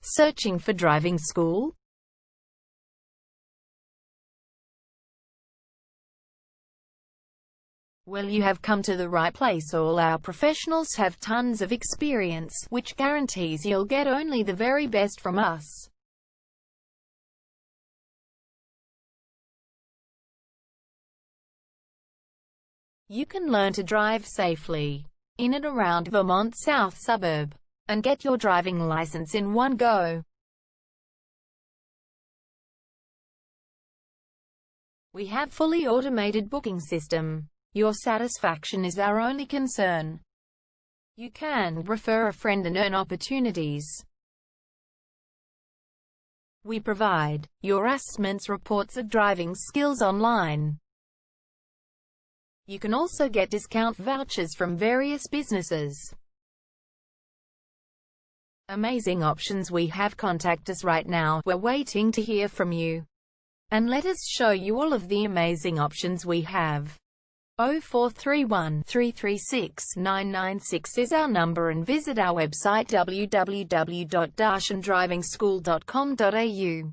Searching for driving school? Well, you have come to the right place. All our professionals have tons of experience, which guarantees you'll get only the very best from us. You can learn to drive safely in and around Vermont South suburb, and get your driving license in one go. We have fully automated booking system. Your satisfaction is our only concern. You can refer a friend and earn opportunities. We provide your assessments reports of driving skills online. You can also get discount vouchers from various businesses. Amazing options we have. Contact us right now. We're waiting to hear from you. And let us show you all of the amazing options we have. 0431 336 996 is our number, and visit our website www.darshandrivingschool.com.au.